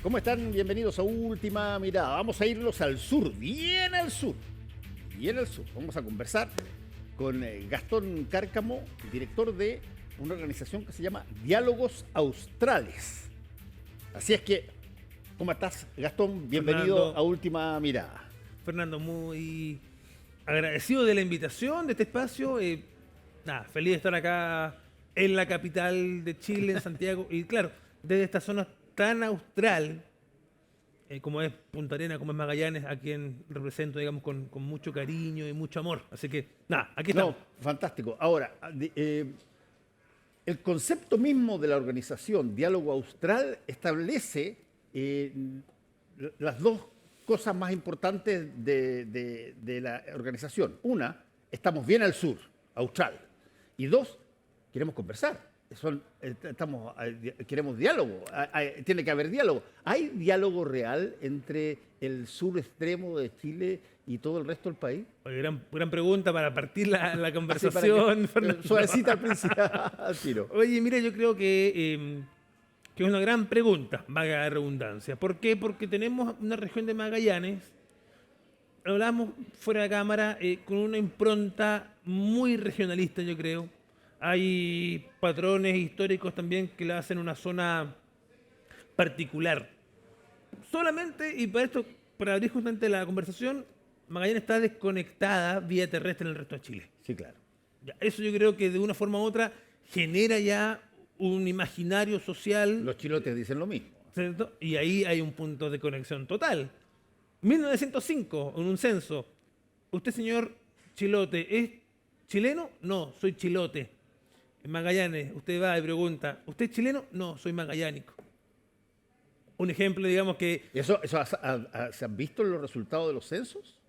¿Cómo están? Bienvenidos a Última Mirada. Vamos a irnos al sur, bien al sur. Bien al sur. Vamos a conversar con Gastón Cárcamo, director de una organización que se llama Diálogos Australes. Así es que, ¿cómo estás, Gastón? Bienvenido Fernando, a Última Mirada. Fernando, muy agradecido de la invitación, de este espacio. Feliz de estar acá en la capital de Chile, en Santiago. Y claro, desde esta zona tan austral, como es Punta Arenas, como es Magallanes, a quien represento, digamos, con mucho cariño y mucho amor. Así que, aquí estamos. No, fantástico. Ahora, el concepto mismo de la organización Diálogo Austral establece las dos cosas más importantes de la organización. Una, estamos bien al sur, austral. Y dos, queremos conversar. Queremos diálogo. Tiene que haber diálogo. ¿Hay diálogo real entre el sur extremo de Chile y todo el resto del país? Oye, gran pregunta para partir la Así conversación, Fernando. suavecita al principio, al tiro. Oye, mira, yo creo que es una gran pregunta, valga la redundancia. ¿Por qué? Porque tenemos una región de Magallanes, hablamos fuera de cámara, con una impronta muy regionalista, yo creo. Hay patrones históricos también que la hacen una zona particular. Solamente, y para esto, para abrir justamente la conversación, Magallanes está desconectada vía terrestre en el resto de Chile. Sí, claro. Ya, eso yo creo que de una forma u otra genera ya un imaginario social, Los chilotes dicen lo mismo. ¿cierto? Y ahí hay un punto de conexión total. 1905, en un censo, usted, señor Chilote, ¿es chileno? No, soy chilote. En Magallanes, usted va y pregunta, ¿usted es chileno? No, soy magallánico. Un ejemplo, digamos que ¿Se han visto los resultados de los censos?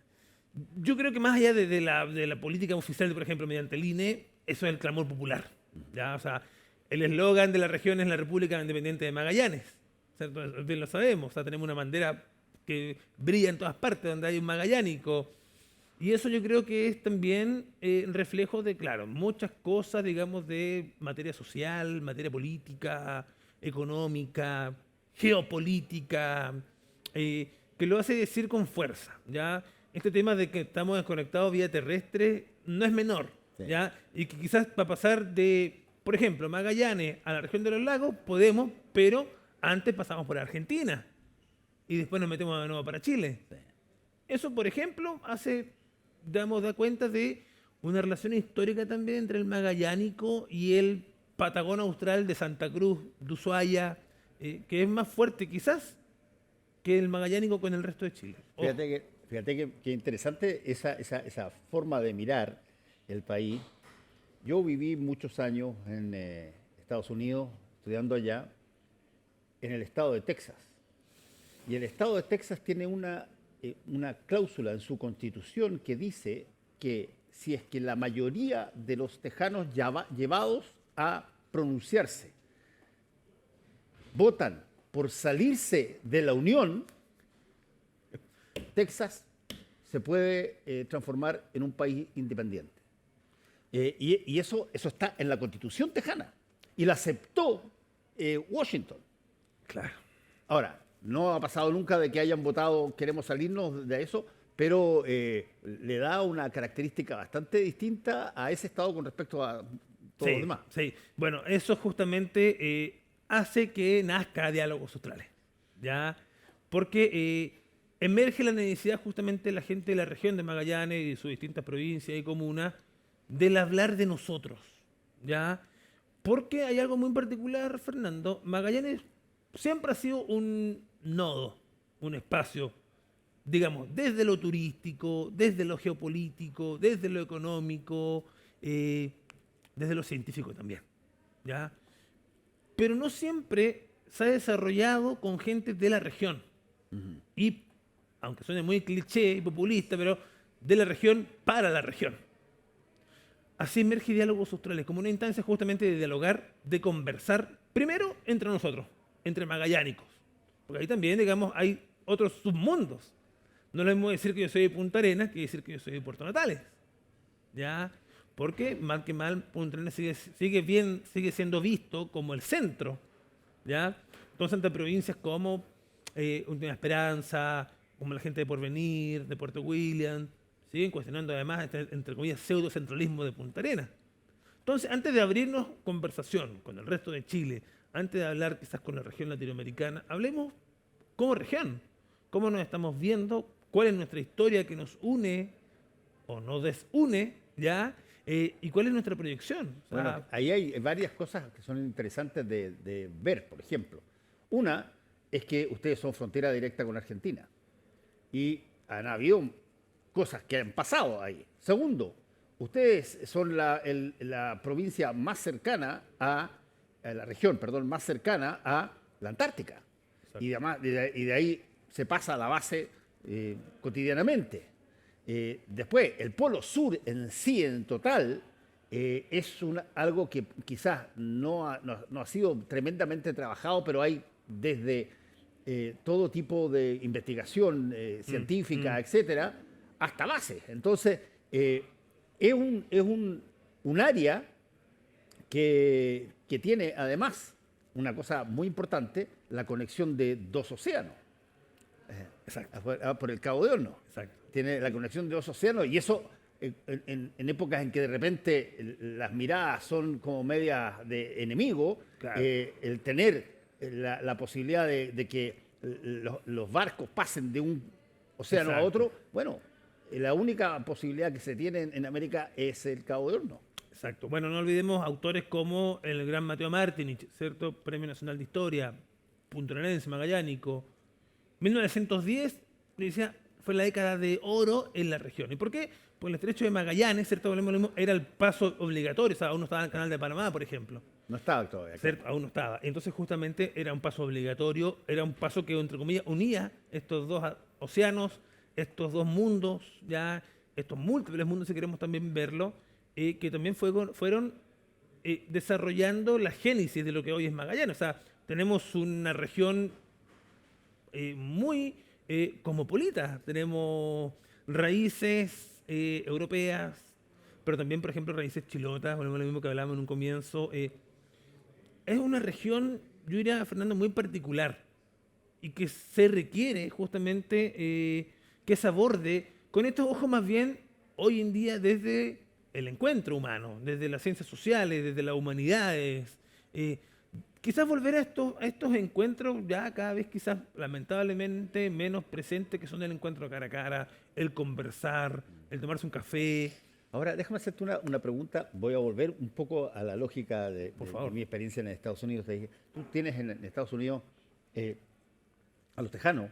yo creo que más allá de la política oficial, por ejemplo, mediante el INE, eso es el clamor popular. ¿Ya? O sea, el eslogan de la región es la República Independiente de Magallanes. ¿Cierto? Bien lo sabemos. O sea, tenemos una bandera que brilla en todas partes donde hay un magallánico. Y eso yo creo que es también reflejo de, claro, muchas cosas, digamos, de materia social, materia política, económica, geopolítica, que lo hace decir con fuerza, ¿ya? Este tema de que estamos desconectados vía terrestre no es menor, Sí. ¿ya? Y que quizás para pasar de, por ejemplo, Magallanes a la región de los lagos, podemos, pero antes pasamos por Argentina y después nos metemos de nuevo para Chile. Eso, por ejemplo, da cuenta de una relación histórica también entre el magallánico y el Patagón Austral de Santa Cruz, de Ushuaia, que es más fuerte quizás que el magallánico con el resto de Chile. Ojo. Fíjate que interesante esa forma de mirar el país. Yo viví muchos años en Estados Unidos, estudiando allá, en el estado de Texas. Y el estado de Texas tiene una cláusula en su constitución que dice que si es que la mayoría de los tejanos llevados a pronunciarse votan por salirse de la Unión, Texas se puede transformar en un país independiente. Y eso está en la Constitución tejana. Y la aceptó Washington. Claro. Ahora, no ha pasado nunca de que hayan votado queremos salirnos de eso, pero le da una característica bastante distinta a ese estado con respecto a todos los demás. Sí. Bueno, eso justamente hace que nazca Diálogos Australes, ¿ya? Porque emerge la necesidad justamente de la gente de la región de Magallanes y de sus distintas provincias y comunas del hablar de nosotros, ¿ya? Porque hay algo muy particular, Fernando. Magallanes siempre ha sido un nodo, un espacio, digamos, desde lo turístico, desde lo geopolítico, desde lo económico, desde lo científico también, ¿ya? Pero no siempre se ha desarrollado con gente de la región. Y, aunque suene muy cliché y populista, pero de la región para la región. Así emerge Diálogos Australes, como una instancia justamente de dialogar, de conversar, primero entre nosotros, entre magallánicos. Porque ahí también, digamos, hay otros submundos. No le podemos decir que yo soy de Punta Arenas, que decir que yo soy de Puerto Natales. ¿Ya? Porque, mal que mal, Punta Arenas sigue siendo visto como el centro, ¿ya? Entonces, ante provincias como Última Esperanza, como la gente de Porvenir, de Puerto William, siguen cuestionando además este, entre comillas, pseudocentralismo de Punta Arenas. Entonces, antes de abrirnos conversación con el resto de Chile, antes de hablar quizás con la región latinoamericana, hablemos como región, cómo nos estamos viendo, cuál es nuestra historia que nos une o nos desune, ¿ya? ¿Y cuál es nuestra proyección? O sea, Bueno, ahí hay varias cosas que son interesantes de ver, por ejemplo. Una es que ustedes son frontera directa con Argentina y han habido cosas que han pasado ahí. Segundo, ustedes son la provincia más cercana la región, perdón, más cercana a la Antártica. Y de ahí se pasa a la base cotidianamente. Después, el Polo Sur en sí, en total, es algo que quizás no ha sido tremendamente trabajado, pero hay desde todo tipo de investigación científica, etcétera, hasta base. Entonces, es un área que tiene además una cosa muy importante, la conexión de dos océanos. Exacto. Por el Cabo de Hornos. Exacto. Tiene la conexión de dos océanos y eso en épocas en que de repente las miradas son como medias de enemigo, claro. El tener la posibilidad de que los barcos pasen de un océano a otro, bueno, la única posibilidad que se tiene en América es el Cabo de Hornos. Exacto. Bueno, no olvidemos autores como el gran Mateo Martinich, ¿cierto? Premio Nacional de Historia, puntarenense, magallánico. 1910, decía, fue la década de oro en la región. ¿Y por qué? Pues el estrecho de Magallanes, ¿cierto? Era el paso obligatorio, o sea, aún no estaba en el canal de Panamá, por ejemplo. No estaba todavía. ¿Cierto? Aún no estaba. Entonces, justamente, era un paso obligatorio, era un paso que, entre comillas, unía estos dos océanos, estos dos mundos, ya, estos múltiples mundos, si queremos también verlo, que también fueron desarrollando la génesis de lo que hoy es Magallanes. O sea, tenemos una región muy cosmopolita. Tenemos raíces europeas, pero también, por ejemplo, raíces chilotas, lo mismo que hablábamos en un comienzo. Es una región, yo diría, Fernando, muy particular y que se requiere justamente que se aborde con estos ojos más bien hoy en día desde el encuentro humano, desde las ciencias sociales, desde las humanidades. Quizás volver a estos encuentros ya cada vez quizás lamentablemente menos presentes, que son el encuentro cara a cara, el conversar, el tomarse un café. Ahora, déjame hacerte una pregunta. Voy a volver un poco a la lógica de mi experiencia en Estados Unidos. Te dije, tú tienes en Estados Unidos a los tejanos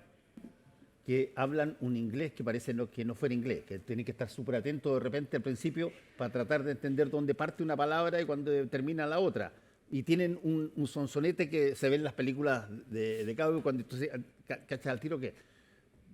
que hablan un inglés que parece que no fuera inglés, que tienen que estar súper atentos de repente al principio para tratar de entender dónde parte una palabra y cuándo termina la otra. Y tienen un sonsonete que se ve en las películas de cowboy cuando entonces cachas al tiro que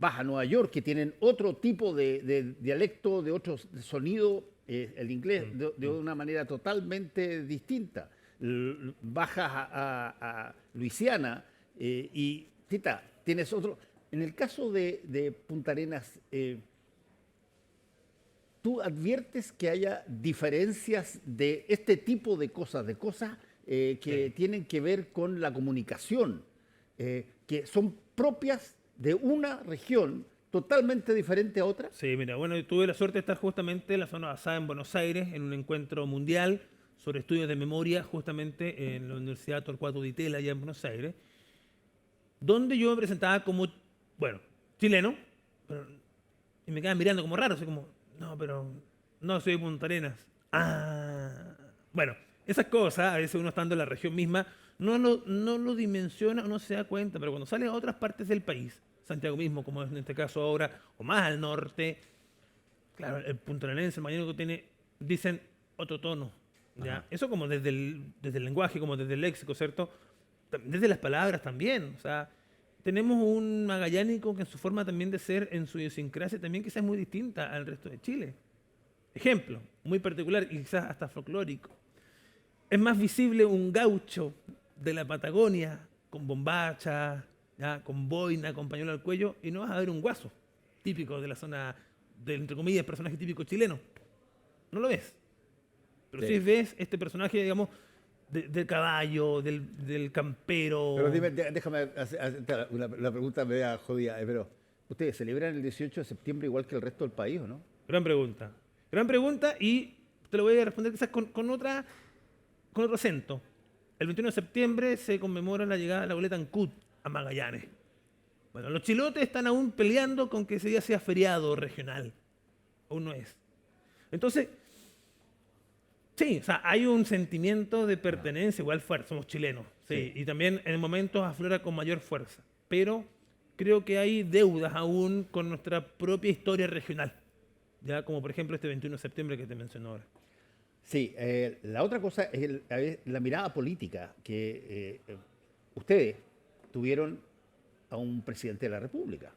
vas a Nueva York, que tienen otro tipo de dialecto, de otro sonido, el inglés, de una manera totalmente distinta. Bajas a Luisiana y, tita, tienes otro. En el caso de Punta Arenas, ¿tú adviertes que haya diferencias de este tipo de cosas que tienen que ver con la comunicación, que son propias de una región totalmente diferente a otra? Sí, mira, bueno, tuve la suerte de estar justamente en la zona basada en Buenos Aires, en un encuentro mundial sobre estudios de memoria, justamente en la Universidad Torcuato Di Itela, allá en Buenos Aires, donde yo me presentaba como, bueno, chileno, y me quedaban mirando como raro, así como, no, pero no soy de Punta Arenas. Ah, bueno, esas cosas, a veces uno estando en la región misma, no lo dimensiona o no se da cuenta, pero cuando sale a otras partes del país, Santiago mismo, como en este caso ahora, o más al norte, claro, el puntarenense, el mañana dicen otro tono. ¿Ya? Eso como desde el lenguaje, como desde el léxico, ¿cierto? Desde las palabras también. O sea, tenemos un magallánico que en su forma también de ser, en su idiosincrasia, también quizás es muy distinta al resto de Chile. Ejemplo, muy particular y quizás hasta folclórico. Es más visible un gaucho de la Patagonia con bombacha, ¿ya? Con boina, con pañuelo al cuello, y no vas a ver un guaso típico de la zona, entre comillas, personaje típico chileno. No lo ves. Pero sí ves este personaje, digamos, del caballo, del campero. Pero dime, déjame hacer la pregunta media jodida, pero ¿ustedes celebran el 18 de septiembre igual que el resto del país o no? Gran pregunta. Gran pregunta y te lo voy a responder quizás con otro acento. El 21 de septiembre se conmemora la llegada de la goleta Ancud a Magallanes. Bueno, los chilotes están aún peleando con que ese día sea feriado regional. Aún no es. Entonces, sí, o sea, hay un sentimiento de pertenencia igual fuerte, somos chilenos. Sí, y también en momentos aflora con mayor fuerza. Pero creo que hay deudas aún con nuestra propia historia regional. Ya como por ejemplo este 21 de septiembre que te mencionó ahora. Sí, la otra cosa es la mirada política que ustedes tuvieron a un presidente de la República.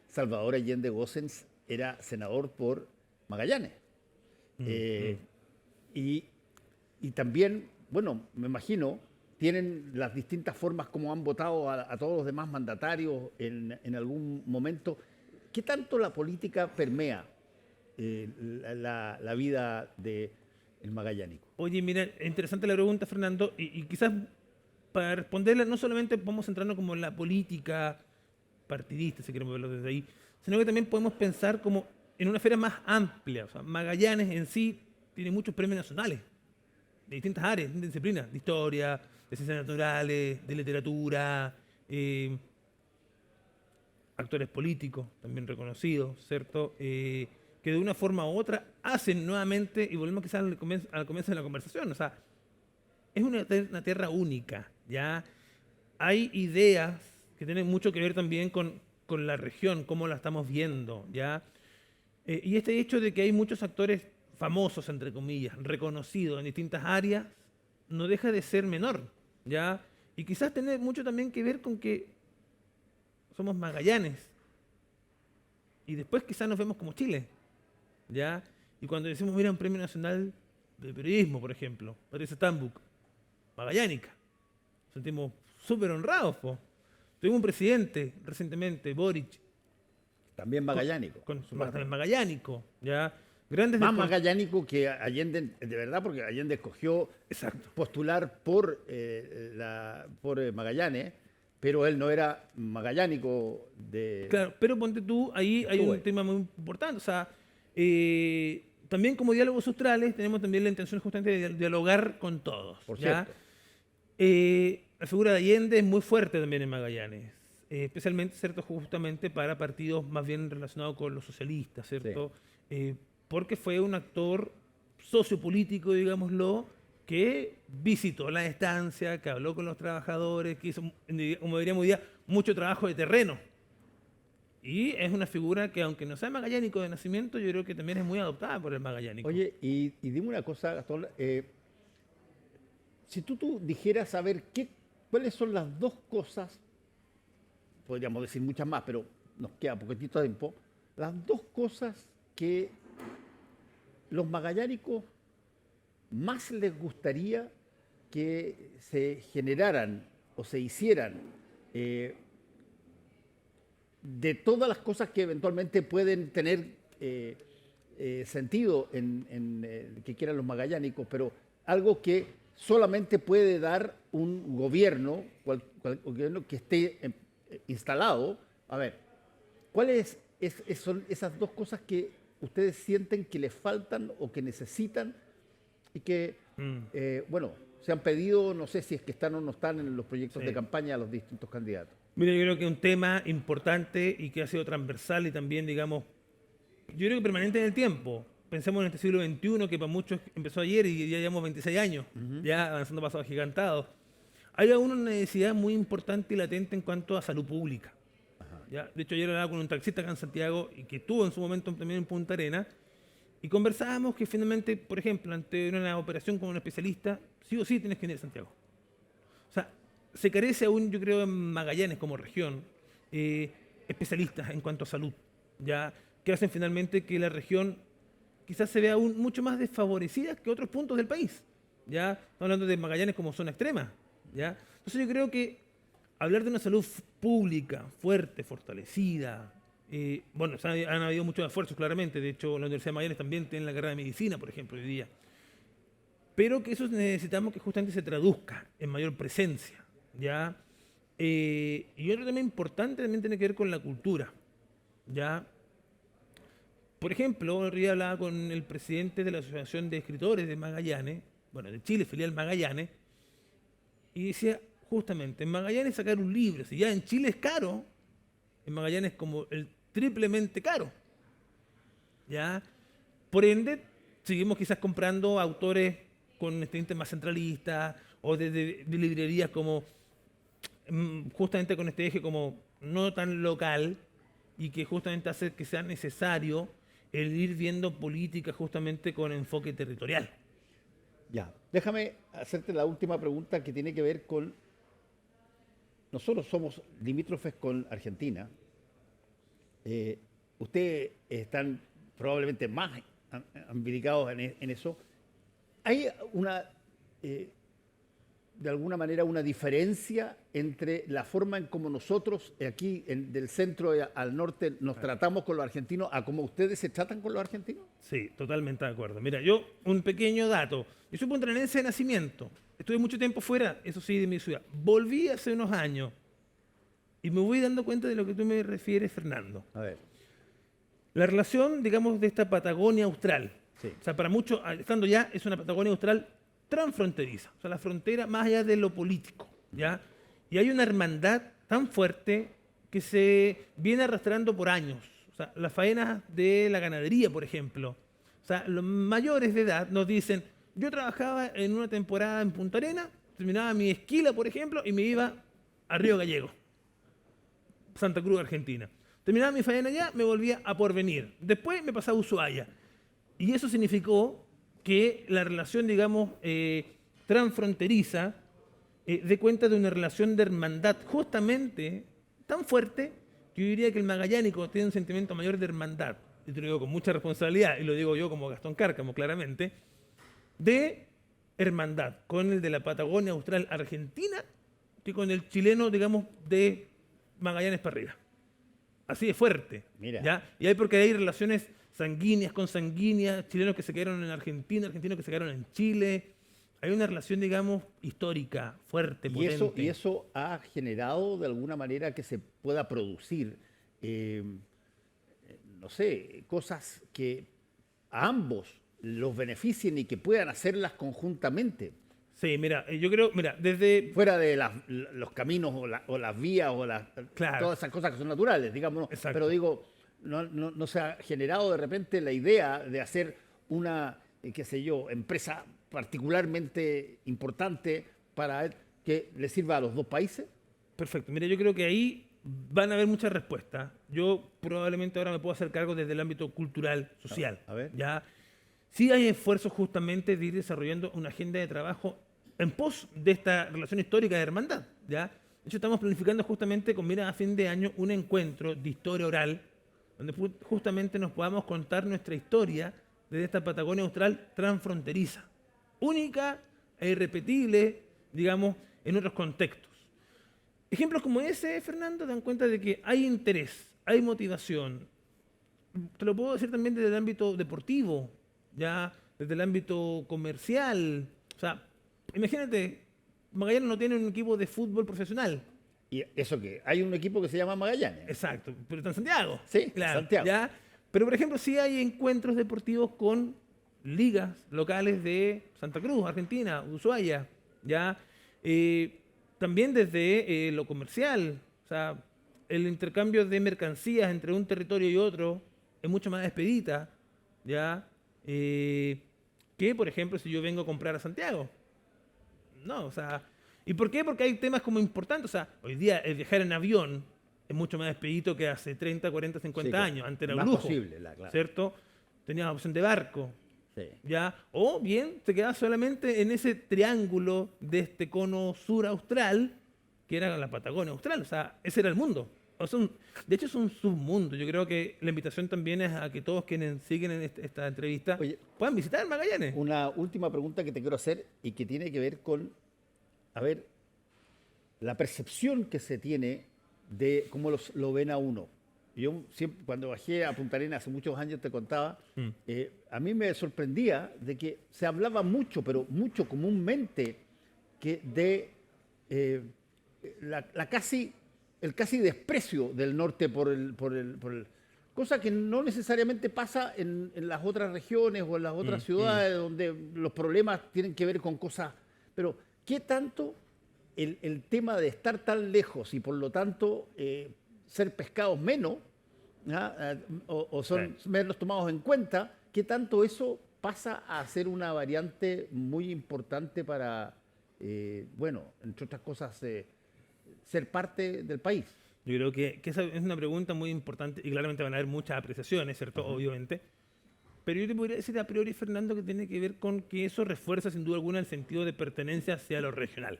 Salvador Allende Gossens era senador por Magallanes. Y también, bueno, me imagino, tienen las distintas formas como han votado a todos los demás mandatarios en algún momento. ¿Qué tanto la política permea la vida del magallánico? Oye, mira, es interesante la pregunta, Fernando, y quizás para responderla no solamente podemos centrarnos como en la política partidista, si queremos verlo desde ahí, sino que también podemos pensar como en una esfera más amplia. O sea, Magallanes en sí tiene muchos premios nacionales, de distintas áreas, distintas disciplinas, de historia, de ciencias naturales, de literatura, actores políticos también reconocidos, ¿cierto? Que de una forma u otra hacen nuevamente, y volvemos quizás al comienzo de la conversación, o sea, es una tierra única, ¿ya? Hay ideas que tienen mucho que ver también con la región, cómo la estamos viendo, ¿ya? Y este hecho de que hay muchos actores famosos, entre comillas, reconocidos en distintas áreas, no deja de ser menor, ¿ya? Y quizás tiene mucho también que ver con que somos Magallanes. Y después quizás nos vemos como Chile, ¿ya? Y cuando decimos, mira, un premio nacional de periodismo, por ejemplo, Patricia Stambuk, magallánica, nos sentimos súper honrados, po. Tuvimos un presidente recientemente, Boric, También magallánico. con su también magallánico, ¿ya? Grandes Más magallánico que Allende, de verdad, porque Allende escogió Exacto. postular por Magallanes, pero él no era magallánico de... Claro, pero ponte tú, ahí hay un tema muy importante. O sea, también como diálogos australes tenemos también la intención justamente de dialogar con todos. Por ¿ya? cierto. La figura de Allende es muy fuerte también en Magallanes, especialmente, ¿cierto? Justamente para partidos más bien relacionados con los socialistas, ¿cierto? Sí. Porque fue un actor sociopolítico, digámoslo, que visitó la estancia, que habló con los trabajadores, que hizo, como diríamos hoy día, mucho trabajo de terreno. Y es una figura que, aunque no sea magallánico de nacimiento, yo creo que también es muy adoptada por el magallánico. Oye, y dime una cosa, Gastón, si tú dijeras a ver cuáles son las dos cosas, podríamos decir muchas más, pero nos queda poquitito tiempo, las dos cosas que los magallánicos más les gustaría que se generaran o se hicieran de todas las cosas que eventualmente pueden tener sentido en que quieran los magallánicos, pero algo que solamente puede dar un gobierno, gobierno que esté instalado. A ver, ¿cuáles son esas dos cosas que ustedes sienten que les faltan o que necesitan y que, bueno, se han pedido, no sé si es que están o no están en los proyectos de campaña a los distintos candidatos? Mira, yo creo que es un tema importante y que ha sido transversal y también, digamos, yo creo que permanente en el tiempo. Pensemos en este siglo XXI, que para muchos empezó ayer y ya llevamos 26 años, ya avanzando pasos agigantados. Hay aún una necesidad muy importante y latente en cuanto a salud pública. ¿Ya? De hecho, ayer hablaba con un taxista acá en Santiago y que estuvo en su momento también en Punta Arenas y conversábamos que finalmente, por ejemplo, ante una operación con un especialista, sí o sí tienes que ir a Santiago. O sea, se carece aún, yo creo, en Magallanes como región, especialistas en cuanto a salud, ya que hacen finalmente que la región quizás se vea aún mucho más desfavorecida que otros puntos del país. Ya estamos hablando de Magallanes como zona extrema. ¿Ya? Entonces yo creo que hablar de una salud pública, fuerte, fortalecida, bueno, han habido muchos esfuerzos claramente, de hecho la Universidad de Magallanes también tiene la carrera de medicina, por ejemplo, hoy día. pero que eso necesitamos que justamente se traduzca en mayor presencia, ¿ya? Y otro tema importante también tiene que ver con la cultura, ¿ya? Por ejemplo, el otro día hablaba con el presidente de la Asociación de Escritores de Magallanes, bueno, de Chile, filial Magallanes, y decía, justamente, en Magallanes sacar un libro, si ya en Chile es caro, en Magallanes es como el triplemente caro, ¿ya? Por ende, seguimos quizás comprando autores con tintes más centralistas o de librerías como justamente con este eje como no tan local y que justamente hace que sea necesario el ir viendo política justamente con enfoque territorial. Ya, déjame hacerte la última pregunta que tiene que ver con... Nosotros somos limítrofes con Argentina. Ustedes están probablemente más imbricados en eso. ¿Hay de alguna manera, una diferencia entre la forma en cómo nosotros aquí, del centro al norte, nos tratamos con los argentinos a cómo ustedes se tratan con los argentinos? Sí, totalmente de acuerdo. Mira, yo, un pequeño dato. Yo soy puntarenense de nacimiento. Estuve mucho tiempo fuera, eso sí, de mi ciudad. Volví hace unos años y me voy dando cuenta de lo que tú me refieres, Fernando. A ver. La relación, digamos, de esta Patagonia austral. Sí. O sea, para muchos, estando ya, es una Patagonia austral transfronteriza. O sea, la frontera más allá de lo político, ¿ya? Y hay una hermandad tan fuerte que se viene arrastrando por años. O sea, las faenas de la ganadería, por ejemplo. O sea, los mayores de edad nos dicen, yo trabajaba en una temporada en Punta Arenas, terminaba mi esquila, por ejemplo, y me iba a Río Gallego, Santa Cruz, Argentina. Terminaba mi faena allá, me volvía a Porvenir. Después me pasaba a Ushuaia. Y eso significó que la relación, digamos, transfronteriza dé cuenta de una relación de hermandad justamente tan fuerte que yo diría que el magallánico tiene un sentimiento mayor de hermandad, y te lo digo con mucha responsabilidad, y lo digo yo como Gastón Cárcamo claramente, de hermandad con el de la Patagonia Austral Argentina que con el chileno, digamos, de Magallanes para arriba. Así de fuerte. Mira. ¿Ya? Y hay porque hay relaciones sanguíneas, consanguíneas, chilenos que se quedaron en Argentina, argentinos que se quedaron en Chile. Hay una relación, digamos, histórica, fuerte, potente. Y eso ha generado de alguna manera que se pueda producir, no sé, cosas que a ambos los beneficien y que puedan hacerlas conjuntamente. Sí, mira, yo creo, mira, desde... Fuera de los caminos o las vías o Claro. todas esas cosas que son naturales, digamos. Exacto. Pero digo, no se ha generado de repente la idea de hacer una, qué sé yo, empresa particularmente importante para que le sirva a los dos países. Perfecto. Mira, yo creo que ahí van a haber muchas respuestas. Yo probablemente ahora me puedo hacer cargo desde el ámbito cultural, social. A ver. ¿Ya? Sí hay esfuerzos justamente de ir desarrollando una agenda de trabajo en pos de esta relación histórica de hermandad. ¿Ya? De hecho, estamos planificando justamente con mira a fin de año un encuentro de historia oral donde justamente nos podamos contar nuestra historia desde esta Patagonia Austral transfronteriza, única e irrepetible, digamos, en otros contextos. Ejemplos como ese, Fernando, dan cuenta de que hay interés, hay motivación. Te lo puedo decir también desde el ámbito deportivo, ya desde el ámbito comercial. O sea, imagínate, Magallanes no tiene un equipo de fútbol profesional. ¿Y eso qué? Hay un equipo que se llama Magallanes. Exacto, pero está en Santiago. Sí, claro, Santiago. ¿ya? Pero, por ejemplo, sí hay encuentros deportivos con ligas locales de Santa Cruz, Argentina, Ushuaia, ¿ya? También desde lo comercial, o sea, el intercambio de mercancías entre un territorio y otro es mucho más expedita, ¿ya? Que, por ejemplo, si yo vengo a comprar a Santiago. No, o sea, ¿y por qué? Porque hay temas como importantes, o sea, hoy día el viajar en avión es mucho más expedito que hace 30, 40, 50 Sí, claro. años, antes era Más un lujo, posible, claro. ¿cierto? Tenías opción de barco, Sí. ¿ya? O bien te quedabas solamente en ese triángulo de este cono sur austral, que era la Patagonia austral, o sea, ese era el mundo. O sea, de hecho es un submundo. Yo creo que la invitación también es a que todos quienes siguen en esta entrevista puedan visitar Magallanes. Una última pregunta que te quiero hacer y que tiene que ver con, a ver, la percepción que se tiene de cómo lo ven a uno. yo siempre, cuando bajé a Punta Arenas hace muchos años, te contaba, Mm. a mí me sorprendía de que se hablaba mucho, pero mucho comúnmente, que de el casi desprecio del norte cosa que no necesariamente pasa en las otras regiones o en las otras ciudades donde los problemas tienen que ver con cosas. Pero, ¿qué tanto el tema de estar tan lejos y por lo tanto ser pescados menos, o son menos tomados en cuenta, qué tanto eso pasa a ser una variante muy importante para, bueno, entre otras cosas, ser parte del país? Yo creo que esa es una pregunta muy importante y claramente van a haber muchas apreciaciones, ¿cierto? Obviamente. Pero yo te podría decir a priori, Fernando, que tiene que ver con que eso refuerza sin duda alguna el sentido de pertenencia hacia lo regional.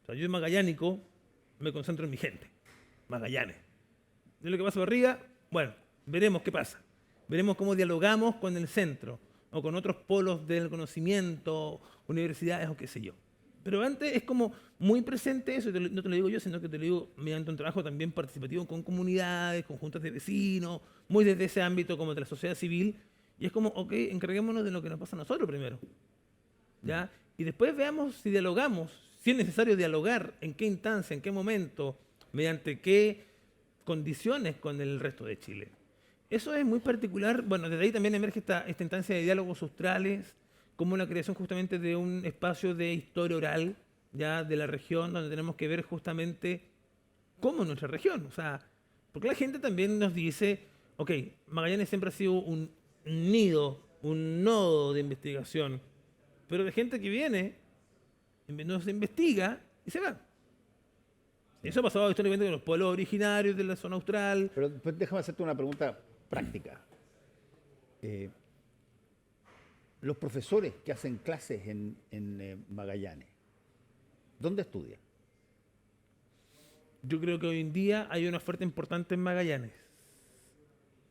O sea, yo en magallánico me concentro en mi gente, Magallanes. De lo que pasa por arriba, bueno, veremos qué pasa. Veremos cómo dialogamos con el centro o con otros polos del conocimiento, universidades o qué sé yo. Pero antes es como muy presente eso, y no te lo digo yo, sino que te lo digo mediante un trabajo también participativo con comunidades, con juntas de vecinos, muy desde ese ámbito como de la sociedad civil. Y es como, ok, encarguémonos de lo que nos pasa a nosotros primero. ¿Ya? Y después veamos si dialogamos, si es necesario dialogar, en qué instancia, en qué momento, mediante qué condiciones con el resto de Chile. Eso es muy particular. Bueno, desde ahí también emerge esta instancia de diálogos australes, como la creación justamente de un espacio de historia oral ya de la región, donde tenemos que ver justamente cómo es nuestra región. O sea, porque la gente también nos dice, ok, Magallanes siempre ha sido un nido, un nodo de investigación, pero de gente que viene, no se investiga y se va. Eso ha pasado históricamente con los pueblos originarios de la zona austral. Pero pues, déjame hacerte una pregunta práctica. Los profesores que hacen clases en Magallanes, ¿dónde estudian? Yo creo que hoy en día hay una oferta importante en Magallanes.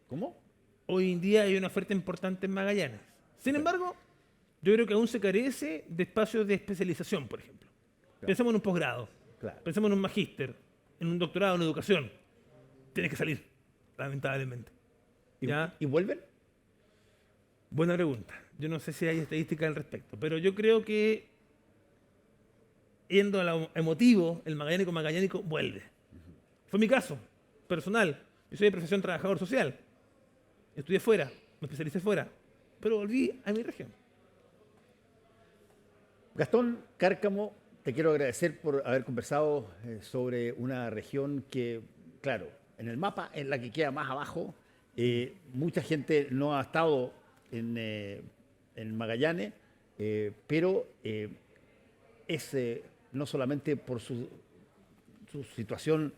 ¿Cómo? Hoy en día hay una oferta importante en Magallanes. Sin embargo, yo creo que aún se carece de espacios de especialización, por ejemplo. Claro. Pensemos en un posgrado, Claro. pensemos en un magíster, en un doctorado en educación. Tiene que salir, lamentablemente. ¿Ya? ¿Y vuelven? Buena pregunta. Yo no sé si hay estadísticas al respecto, pero yo creo que yendo a lo emotivo, el magallánico vuelve. Fue mi caso, personal. Yo soy de profesión trabajador social. Estudié fuera, me especialicé fuera, pero volví a mi región. Gastón Cárcamo, te quiero agradecer por haber conversado sobre una región que, claro, en el mapa es la que queda más abajo. Mucha gente no ha estado en Magallanes, pero es no solamente por su situación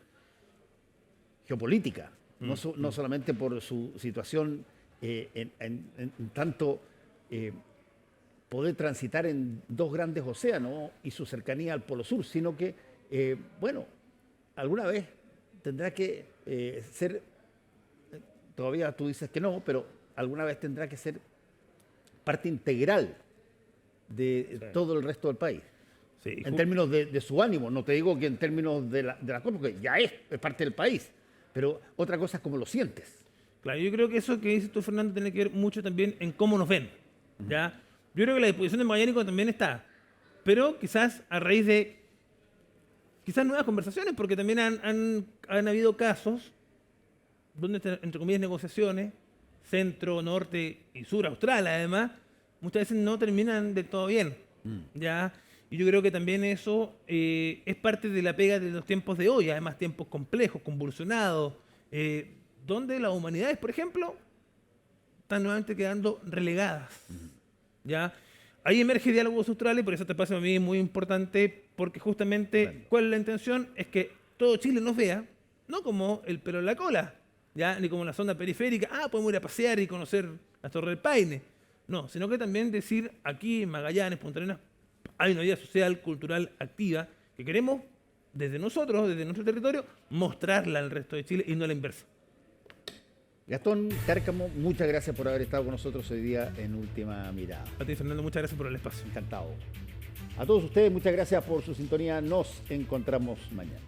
geopolítica, no solamente por su situación en tanto poder transitar en dos grandes océanos y su cercanía al Polo Sur, sino que, bueno, alguna vez tendrá que ser, todavía tú dices que no, pero alguna vez tendrá que ser parte integral de todo el resto del país. Sí, en términos de su ánimo, no te digo que en términos de la cosa, porque ya es parte del país, pero otra cosa es cómo lo sientes. Claro, yo creo que eso que dices tú, Fernando, tiene que ver mucho también en cómo nos ven. ¿Ya? Yo creo que la disposición de magallánico también está, pero quizás a raíz de nuevas conversaciones, porque también han habido casos donde, entre comillas, negociaciones, centro, norte y sur austral, además, muchas veces no terminan del todo bien. ¿Ya? Y yo creo que también eso es parte de la pega de los tiempos de hoy, además tiempos complejos, convulsionados, donde las humanidades, por ejemplo, están nuevamente quedando relegadas. ¿Ya? Ahí emerge diálogos australes, por eso te pasa a mí muy importante, porque justamente, ¿cuál es la intención? Es que todo Chile nos vea, no como el pelo en la cola, ¿ya? Ni como la zona periférica, podemos ir a pasear y conocer las Torres del Paine. No, sino que también decir, aquí en Magallanes, Punta Arenas, hay una vida social, cultural, activa, que queremos, desde nosotros, desde nuestro territorio, mostrarla al resto de Chile y no a la inversa. Gastón Cárcamo, muchas gracias por haber estado con nosotros hoy día en Última Mirada. A ti, Fernando, muchas gracias por el espacio. Encantado. A todos ustedes, muchas gracias por su sintonía. Nos encontramos mañana.